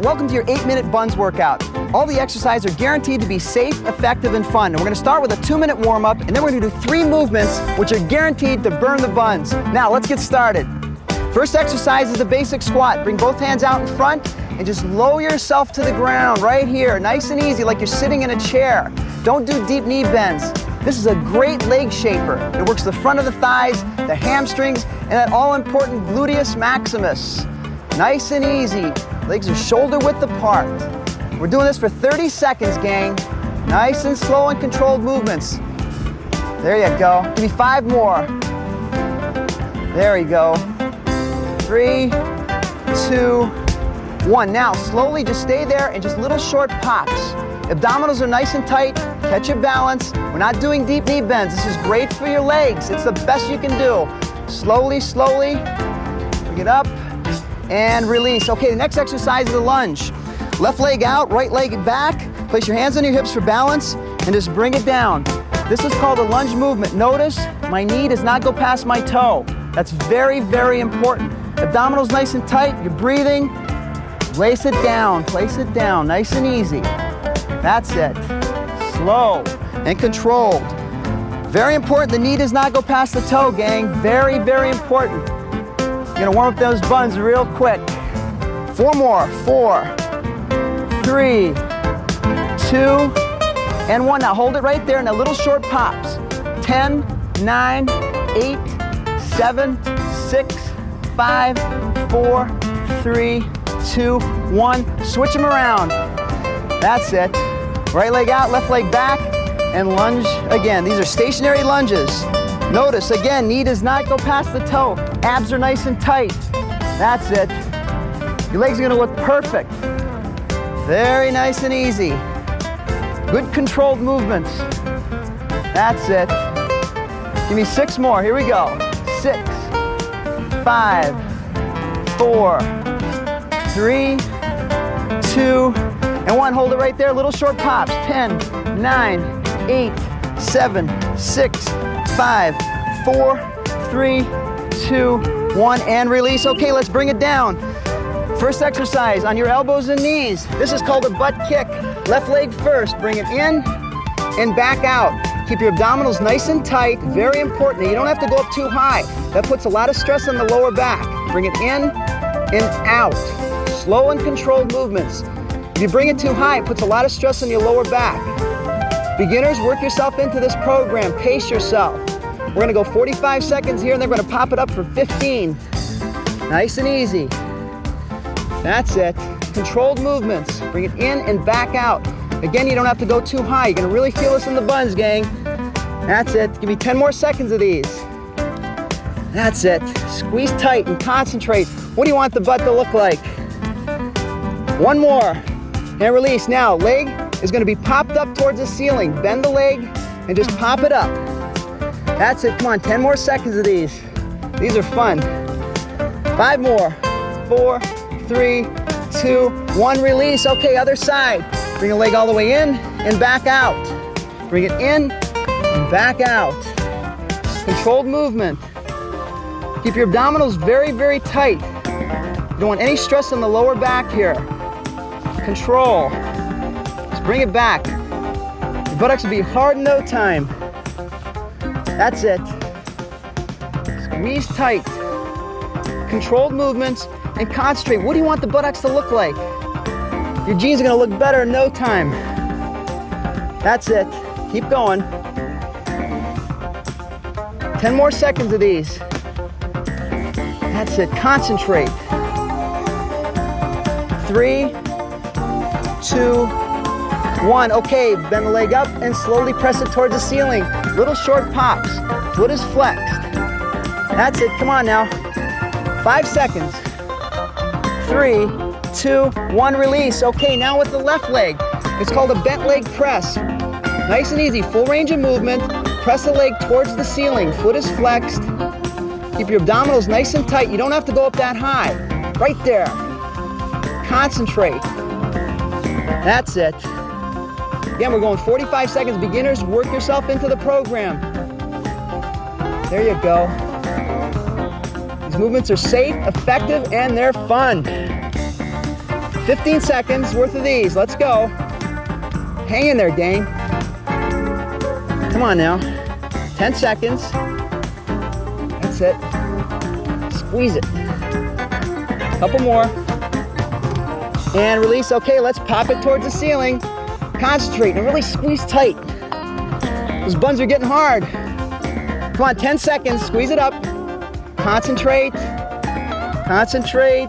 welcome to your 8-minute buns workout. All the exercises are guaranteed to be safe, effective, and fun. And we're going to start with a 2-minute warm-up, and then we're going to do 3 movements which are guaranteed to burn the buns. Now, let's get started. First exercise is the basic squat. Bring both hands out in front and just lower yourself to the ground right here. Nice and easy, like you're sitting in a chair. Don't do deep knee bends. This is a great leg shaper. It works the front of the thighs, the hamstrings, and that all-important gluteus maximus. Nice and easy. Legs are shoulder width apart. We're doing this for 30 seconds, gang. Nice and slow and controlled movements. There you go. Give me 5 more. There you go. 3, 2, 1. Now, slowly just stay there and just little short pops. Abdominals are nice and tight. Catch your balance. We're not doing deep knee bends. This is great for your legs. It's the best you can do. Slowly, slowly. Bring it up and release. Okay, the next exercise is a lunge. Left leg out, right leg back. Place your hands on your hips for balance and just bring it down. This is called a lunge movement. Notice my knee does not go past my toe. That's very, very important. Abdominals nice and tight. You're breathing. Place it down. Place it down. Nice and easy. That's it. Slow and controlled. Very important. The knee does not go past the toe, gang. Very, very important. You're gonna warm up those buns real quick. 4 more. 4, 3, 2, and 1. Now hold it right there. Now little short pops. 10, 9, 8, 7, 6, 5, 4, 3, 2, 1. Switch them around. That's it. Right leg out, left leg back, and lunge again. These are stationary lunges. Notice, again, knee does not go past the toe. Abs are nice and tight. That's it. Your legs are gonna look perfect. Very nice and easy. Good controlled movements. That's it. Give me 6 more. Here we go. 6, 5, 4, 3, 2, and 1. Hold it right there. Little short pops. 10, 9, 8, 7, 6, 5, 4, 3, 2, 1, and release. Okay, let's bring it down. First exercise on your elbows and knees. This is called a butt kick. Left leg first. Bring it in and back out. Keep your abdominals nice and tight. Very important. You don't have to go up too high. That puts a lot of stress on the lower back. Bring it in and out. Slow and controlled movements. If you bring it too high, it puts a lot of stress on your lower back. Beginners, work yourself into this program. Pace yourself. We're gonna go 45 seconds here, and then we're gonna pop it up for 15. Nice and easy. That's it. Controlled movements. Bring it in and back out. Again, you don't have to go too high. You're gonna really feel this in the buns, gang. That's it. Give me 10 more seconds of these. That's it. Squeeze tight and concentrate. What do you want the butt to look like? 1 more. And release. Now, leg is gonna be popped up towards the ceiling. Bend the leg and just pop it up. That's it. Come on, 10 more seconds of these. These are fun. 5 more. 4, 3, 2, 1. Release. Okay, other side. Bring the leg all the way in and back out. Bring it in and back out. Controlled movement. Keep your abdominals very, very tight. You don't want any stress on the lower back here. Control. Just bring it back. Your buttocks will be hard in no time. That's it. Squeeze tight. Controlled movements and concentrate. What do you want the buttocks to look like? Your jeans are gonna look better in no time. That's it. Keep going. 10 more seconds of these. That's it. Concentrate. 3, 2, 1. Okay, bend the leg up and slowly press it towards the ceiling. Little short pops. Foot is flexed. That's it. Come on now. 5 seconds. 3, 2, 1. Release. Okay, now with the left leg. It's called a bent leg press. Nice and easy. Full range of movement. Press the leg towards the ceiling. Foot is flexed. Keep your abdominals nice and tight. You don't have to go up that high. Right there. Concentrate. That's it. Again, we're going 45 seconds. Beginners, work yourself into the program. There you go. These movements are safe, effective, and they're fun. 15 seconds worth of these. Let's go. Hang in there, gang. Come on now. 10 seconds. That's it. Squeeze it. Couple more. And release. Okay, let's pop it towards the ceiling. Concentrate and really squeeze tight. Those buns are getting hard. Come on, 10 seconds. Squeeze it up. Concentrate. Concentrate.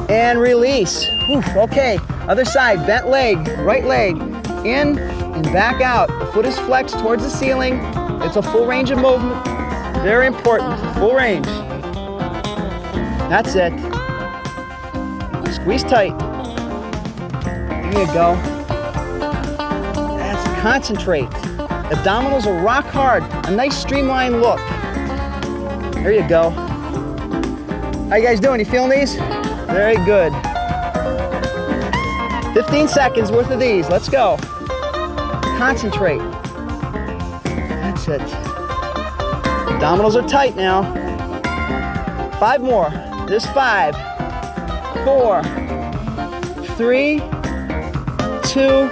And release. Oof, okay, other side. Bent leg. Right leg. In and back out. The foot is flexed towards the ceiling. It's a full range of movement. Very important. Full range. That's it. Squeeze tight. There you go. That's concentrate. Abdominals are rock hard. A nice streamlined look. There you go. How you guys doing? You feeling these? Very good. 15 seconds worth of these. Let's go. Concentrate. That's it. Abdominals are tight now. 5 more. There's 5, 4, 3, 2,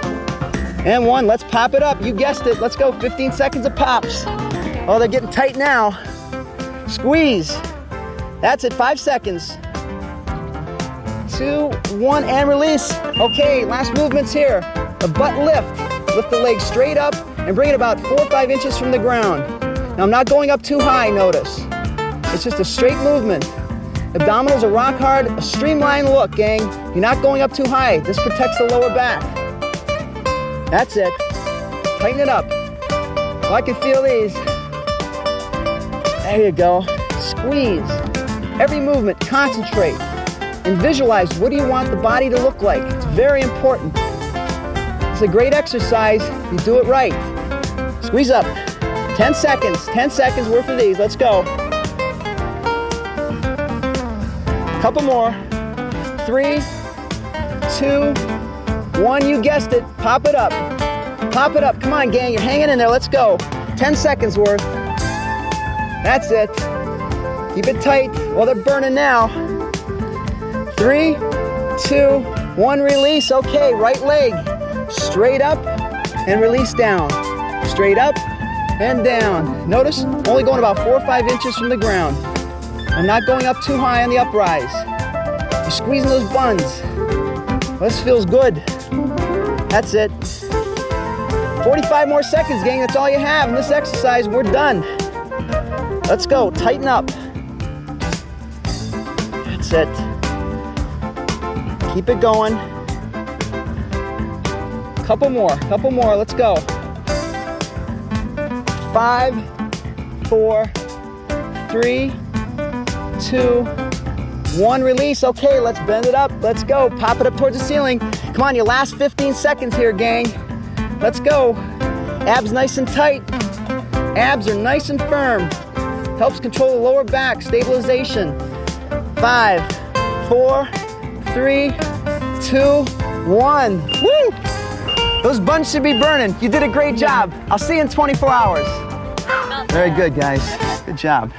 and 1. Let's pop it up. You guessed it. Let's go. 15 seconds of pops. Oh, they're getting tight now. Squeeze. That's it. 5 seconds. 2, 1, and release. Okay, last movements here. The butt lift. Lift the leg straight up and bring it about 4 or 5 inches from the ground. Now, I'm not going up too high, notice. It's just a straight movement. Abdominals are rock hard, a streamlined look, gang. You're not going up too high. This protects the lower back. That's it. Tighten it up. Oh, I can feel these. There you go. Squeeze. Every movement, concentrate. And visualize, what do you want the body to look like? It's very important. It's a great exercise. You do it right. Squeeze up. 10 seconds. 10 seconds worth of these. Let's go. Couple more. 3, 2, 1. You guessed it. Pop it up. Pop it up. Come on, gang. You're hanging in there. Let's go. 10 seconds worth. That's it. Keep it tight. Well, they're burning now. 3, 2, 1. Release. Okay, right leg. Straight up and release down. Straight up and down. Notice, only going about 4 or 5 inches from the ground. I'm not going up too high on the uprise. You're squeezing those buns. This feels good. That's it. 45 more seconds, gang. That's all you have in this exercise. We're done. Let's go. Tighten up. That's it. Keep it going. Couple more. Couple more. Let's go. 5, 4, 3, 2, 1. Release. Okay, let's bend it up. Let's go. Pop it up towards the ceiling. Come on, your last 15 seconds here, gang. Let's go. Abs nice and tight. Abs are nice and firm. Helps control the lower back. Stabilization. 5, 4, 3, 2, 1. Woo! Those buns should be burning. You did a great job. I'll see you in 24 hours. Very good, guys. Good job.